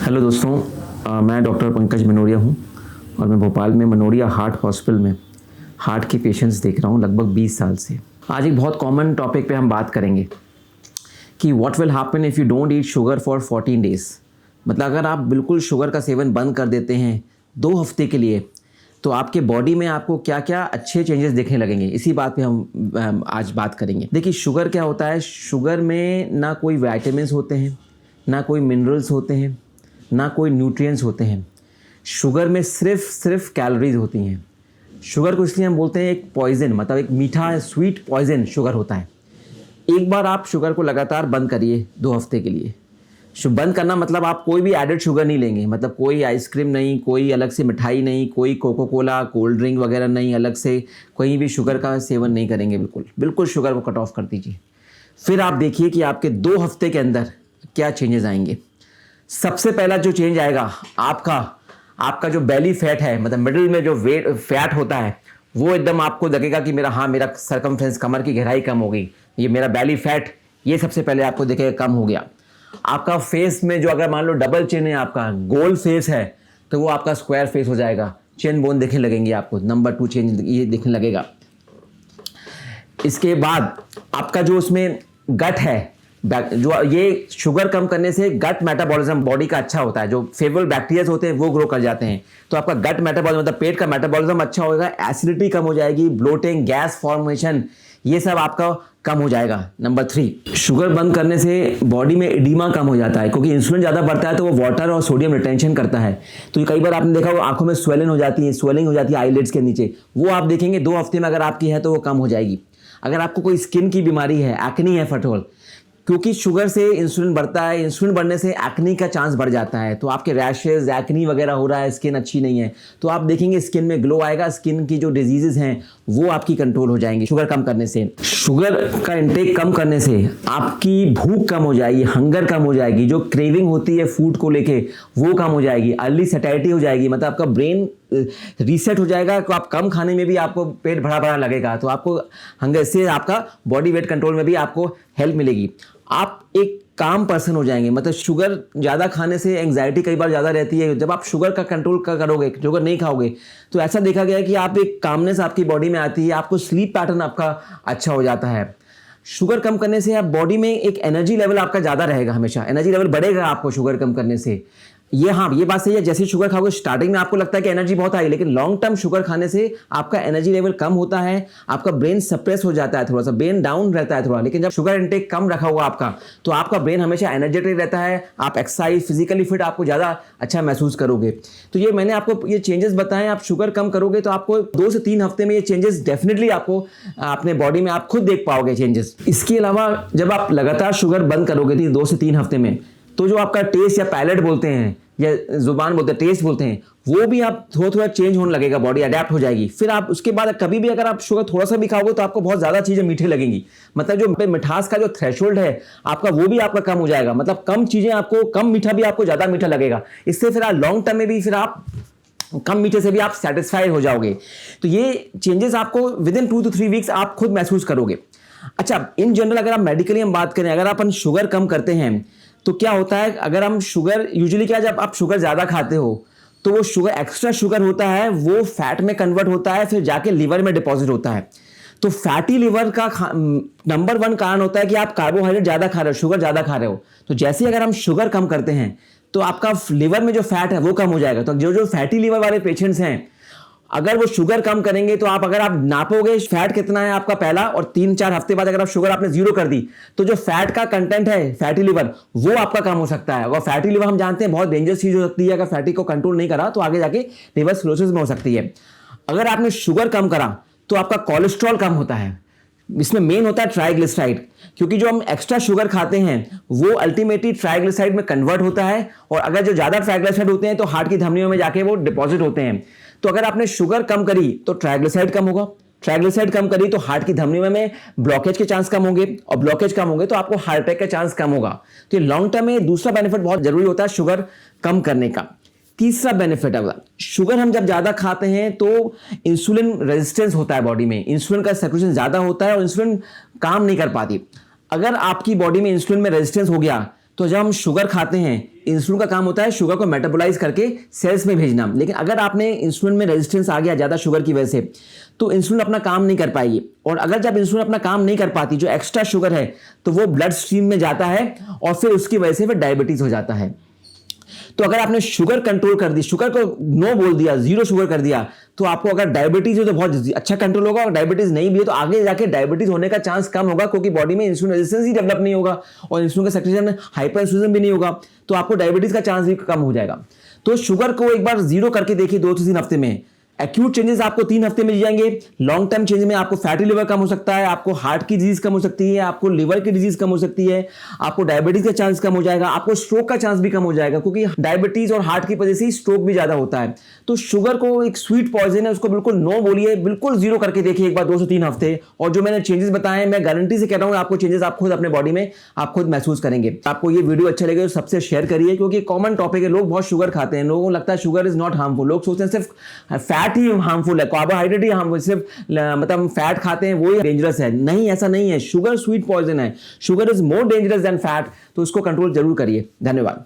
Hello दोस्तों, मैं doctor Pankaj मनोरिया हूँ और मैं भोपाल में मनोरिया हार्ट हॉस्पिटल में हार्ट के पेशेंट्स देख रहा हूँ लगभग 20 साल से। आज एक बहुत कॉमन टॉपिक पे हम बात करेंगे कि what will happen if you don't eat sugar for 14 days. मतलब अगर आप बिल्कुल शुगर का सेवन बंद कर देते हैं 2 हफ्ते के लिए तो आपके बॉडी में आपको क्या क्या अच्छे चेंजेस दिखने लगेंगे। इसी बात पे हम आज बात करेंगे। देखिए, शुगर क्या होता है। शुगर में ना कोई विटामिन्स होते हैं, ना कोई मिनरल्स होते हैं, ना कोई न्यूट्रिएंट्स होते हैं। शुगर में सिर्फ कैलोरीज होती हैं। शुगर को इसलिए हम बोलते हैं एक पॉइजन, मतलब एक मीठा स्वीट पॉइजन शुगर होता है। एक बार आप शुगर को लगातार बंद करिए 2 हफ्ते के लिए। बंद करना मतलब आप कोई भी एडेड शुगर नहीं लेंगे, मतलब कोई आइसक्रीम नहीं, कोई अलग से मिठाई नहीं, कोई कोको कोला कोल्ड ड्रिंक वगैरह नहीं, अलग से कोई भी शुगर का सेवन नहीं करेंगे। बिल्कुल शुगर को कट ऑफ कर दीजिए। फिर आप देखिए कि आपके 2 हफ्ते के अंदर क्या चेंजेस आएंगे। सबसे पहला जो चेंज आएगा, आपका जो बेली फैट है, मतलब मिडिल में जो वेट फैट होता है, वो एकदम आपको लगेगा कि मेरा सरकमफ्रेंस, कमर की गहराई कम हो गई। ये मेरा बेली फैट, ये सबसे पहले आपको दिखेगा कम हो गया। आपका फेस में जो अगर मान लो डबल चिन है, आपका गोल फेस है, तो वो आपका स्क्वायर फेस हो जाएगा। चिन बोन दिखने लगेंगे आपको। नंबर 2 चेंज ये दिखने लगेगा। इसके बाद आपका जो उसमें गट है, जो ये शुगर कम करने से गट मेटाबॉलिज्म बॉडी का अच्छा होता है। जो फेवरेबल बैक्टीरिया होते हैं वो ग्रो कर जाते हैं, तो आपका गट मेटाबॉलिज्म मतलब पेट का मेटाबॉलिज्म अच्छा होगा। एसिडिटी कम हो जाएगी, ब्लोटिंग, गैस फॉर्मेशन, ये सब आपका कम हो जाएगा। नंबर 3, शुगर बंद करने से बॉडी में एडिमा कम हो जाता है, क्योंकि इंसुलिन ज़्यादा बढ़ता है तो वो वाटर और सोडियम रिटेंशन करता है। तो कई बार आपने देखा वो आंखों में स्वेलिंग हो जाती है आईलिड्स के नीचे। वो आप देखेंगे 2 हफ्ते में अगर आपकी है तो वो कम हो जाएगी। अगर आपको कोई स्किन की बीमारी है, एक्नी है, फटोल, क्योंकि शुगर से इंसुलिन बढ़ता है, इंसुलिन बढ़ने से एक्नी का चांस बढ़ जाता है। तो आपके रैशेज, एक्नी वगैरह हो रहा है, स्किन अच्छी नहीं है, तो आप देखेंगे स्किन में ग्लो आएगा। स्किन की जो डिजीजेज हैं वो आपकी कंट्रोल हो जाएंगी शुगर कम करने से। शुगर का इंटेक कम करने से आपकी भूख कम हो जाएगी, हंगर कम हो जाएगी, जो क्रेविंग होती है फूड को लेके वो कम हो जाएगी, अर्ली सैटिस्फैक्शन हो जाएगी, मतलब आपका ब्रेन रीसेट हो जाएगा। तो आप कम खाने में भी आपको पेट भरा भरा लगेगा, तो आपको हंगर से आपका बॉडी वेट कंट्रोल में भी आपको हेल्प मिलेगी। आप एक काम पर्सन हो जाएंगे। मतलब शुगर ज़्यादा खाने से एंग्जाइटी कई बार ज़्यादा रहती है। जब आप शुगर का कंट्रोल करोगे, शुगर नहीं खाओगे, तो ऐसा देखा गया है कि आप एक कामनेस आपकी बॉडी में आती है, आपको स्लीप पैटर्न आपका अच्छा हो जाता है। शुगर कम करने से आप बॉडी में एक एनर्जी लेवल आपका ज़्यादा रहेगा, हमेशा एनर्जी लेवल बढ़ेगा आपको शुगर कम करने से। ये बात सही है। जैसे शुगर खाओगे स्टार्टिंग में आपको लगता है कि एनर्जी बहुत आई, लेकिन लॉन्ग टर्म शुगर खाने से आपका एनर्जी लेवल कम होता है, आपका ब्रेन सप्रेस हो जाता है, थोड़ा सा ब्रेन डाउन रहता है थोड़ा। लेकिन जब शुगर इंटेक कम रखा हुआ आपका, तो आपका ब्रेन हमेशा एनर्जेटिक रहता है। आप एक्सरसाइज, फिजिकली फिट, आपको ज़्यादा अच्छा महसूस करोगे। तो ये मैंने आपको ये चेंजेस बताएं। आप शुगर कम करोगे तो आपको 2 से 3 हफ्ते में ये चेंजेस डेफिनेटली आपको अपने बॉडी में आप खुद देख पाओगे चेंजेस। इसके अलावा जब आप लगातार शुगर बंद करोगे 2 से 3 हफ्ते में, तो जो आपका टेस्ट या पैलेट बोलते हैं या जुबान बोलते हैं, टेस्ट बोलते हैं, वो भी आप थोड़ा चेंज होने लगेगा, बॉडी अडेप्ट हो जाएगी। फिर आप उसके बाद कभी भी अगर आप शुगर थोड़ा सा भी खाओगे तो आपको बहुत ज़्यादा चीज़ें मीठी लगेंगी। मतलब जो मिठास का जो थ्रेशोल्ड है आपका, वो भी आपका कम हो जाएगा। मतलब कम चीज़ें आपको, कम मीठा भी आपको ज़्यादा मीठा लगेगा। इससे फिर आप लॉन्ग टर्म में भी फिर आप कम मीठे से भी आप सेटिस्फाइड हो जाओगे। तो ये चेंजेस आपको विद इन 2 to 3 वीक्स आप खुद महसूस करोगे। अच्छा, इन जनरल अगर आप मेडिकली हम बात करें, अगर अपन शुगर कम करते हैं तो क्या होता है, अगर हम शुगर यूजुअली क्या, जब आप शुगर ज़्यादा खाते हो तो वो शुगर, एक्स्ट्रा शुगर होता है, वो फैट में कन्वर्ट होता है, फिर जाके लिवर में डिपॉजिट होता है। तो फैटी लिवर का नंबर 1 कारण होता है कि आप कार्बोहाइड्रेट ज़्यादा खा रहे हो, शुगर ज़्यादा खा रहे हो। तो जैसे अगर हम शुगर कम करते हैं तो आपका लिवर में जो फैट है वो कम हो जाएगा। तो जो फैटी लिवर वाले पेशेंट्स हैं, अगर वो शुगर कम करेंगे तो अगर आप नापोगे फैट कितना है आपका पहला, और 3-4 हफ्ते बाद अगर आप शुगर आपने 0 कर दी, तो जो फैट का कंटेंट है फैटी लिवर, वो आपका कम हो सकता है। और फैटी लिवर हम जानते हैं बहुत डेंजरस चीज हो सकती है। अगर फैटी को कंट्रोल नहीं करा तो आगे जाके लिवर सिरोसिस में हो सकती है। अगर आपने शुगर कम करा तो आपका कोलेस्ट्रॉल कम होता है। इसमें मेन होता है ट्राइग्लिसराइड, क्योंकि जो हम एक्स्ट्रा शुगर खाते हैं वो अल्टीमेटली ट्राइग्लिसराइड में कन्वर्ट होता है, और अगर जो ज्यादा ट्राइग्लिसराइड होते हैं तो हार्ट की धमनियों में जाके वो डिपॉजिट होते हैं। तो अगर आपने शुगर कम करी तो ट्राइग्लिसराइड कम होगा, ट्राइग्लिसराइड कम करी तो हार्ट की धमनियों में ब्लॉकेज के चांस कम होंगे, और ब्लॉकेज कम होंगे तो आपको हार्ट अटैक का चांस कम होगा। तो ये लॉन्ग टर्म में दूसरा बेनिफिट बहुत जरूरी होता है शुगर कम करने का। तीसरा बेनिफिट है, शुगर हम जब ज्यादा खाते हैं तो इंसुलिन रेजिस्टेंस होता है बॉडी में, इंसुलिन का सेक्रेशन ज्यादा होता है और इंसुलिन काम नहीं कर पाती। अगर आपकी बॉडी में इंसुलिन में रेजिस्टेंस हो गया तो जब हम शुगर खाते हैं, इंसुलिन का काम होता है शुगर को मेटाबोलाइज करके सेल्स में भेजना। लेकिन अगर आपने इंसुलिन में रेजिस्टेंस आ गया ज़्यादा शुगर की वजह से, तो इंसुलिन अपना काम नहीं कर पाएगी। और अगर जब इंसुलिन अपना काम नहीं कर पाती, जो एक्स्ट्रा शुगर है, तो वो ब्लड स्ट्रीम में जाता है और फिर उसकी वजह से फिर डायबिटीज हो जाता है। तो अगर आपने शुगर कंट्रोल कर दी, शुगर को नो बोल दिया, जीरो शुगर कर दिया, तो आपको अगर डायबिटीज हो तो बहुत अच्छा कंट्रोल होगा, और डायबिटीज नहीं भी है तो आगे जाके डायबिटीज होने का चांस कम होगा, क्योंकि बॉडी में इंसुलिन रेजिस्टेंस ही डेवलप नहीं होगा और इंसुलिन का सेक्रेशन हाइपर इंसुलिन भी नहीं होगा, तो आपको डायबिटीज का चांस भी कम हो जाएगा। तो शुगर को एक बार जीरो करके देखिए 2 से 3 हफ्ते में। एक्यूट चेंजेस आपको 3 हफ्ते मिल जाएंगे। लॉन्ग टर्म चेंज में आपको फैटी लिवर कम हो सकता है, आपको हार्ट की डिजीज कम हो सकती है, आपको लिवर की डिजीज कम हो सकती है, आपको डायबिटीज का चांस कम हो जाएगा, आपको स्ट्रोक का चांस भी कम हो जाएगा, क्योंकि डायबिटीज और हार्ट की वजह से स्ट्रोक भी ज्यादा होता है। तो शुगर को एक स्वीट पॉइजन है, उसको बिल्कुल नो बोलिए, बिल्कुल जीरो करके देखिए एक बार 2 से 3 हफ्ते। और जो मैंने चेंजेस बताए, मैं गारंटी से कह रहा हूं आपको चेंजेस आप खुद अपने बॉडी में आप खुद महसूस करेंगे। आपको ये वीडियो अच्छा लगे तो सबसे शेयर करिए, क्योंकि कॉमन टॉपिक है, लोग बहुत शुगर खाते हैं, लोगों को लगता है शुगर इज नॉट हार्मफुल, लोग सोचते हैं सिर्फ फैट ही हार्मफुल है, कार्बोहाइड्रेट ही हम सिर्फ मतलब फैट खाते हैं वो ही डेंजरस है। नहीं, ऐसा नहीं है, शुगर स्वीट पॉइजन है, sugar is more dangerous than fat. तो उसको कंट्रोल जरूर करिए। धन्यवाद।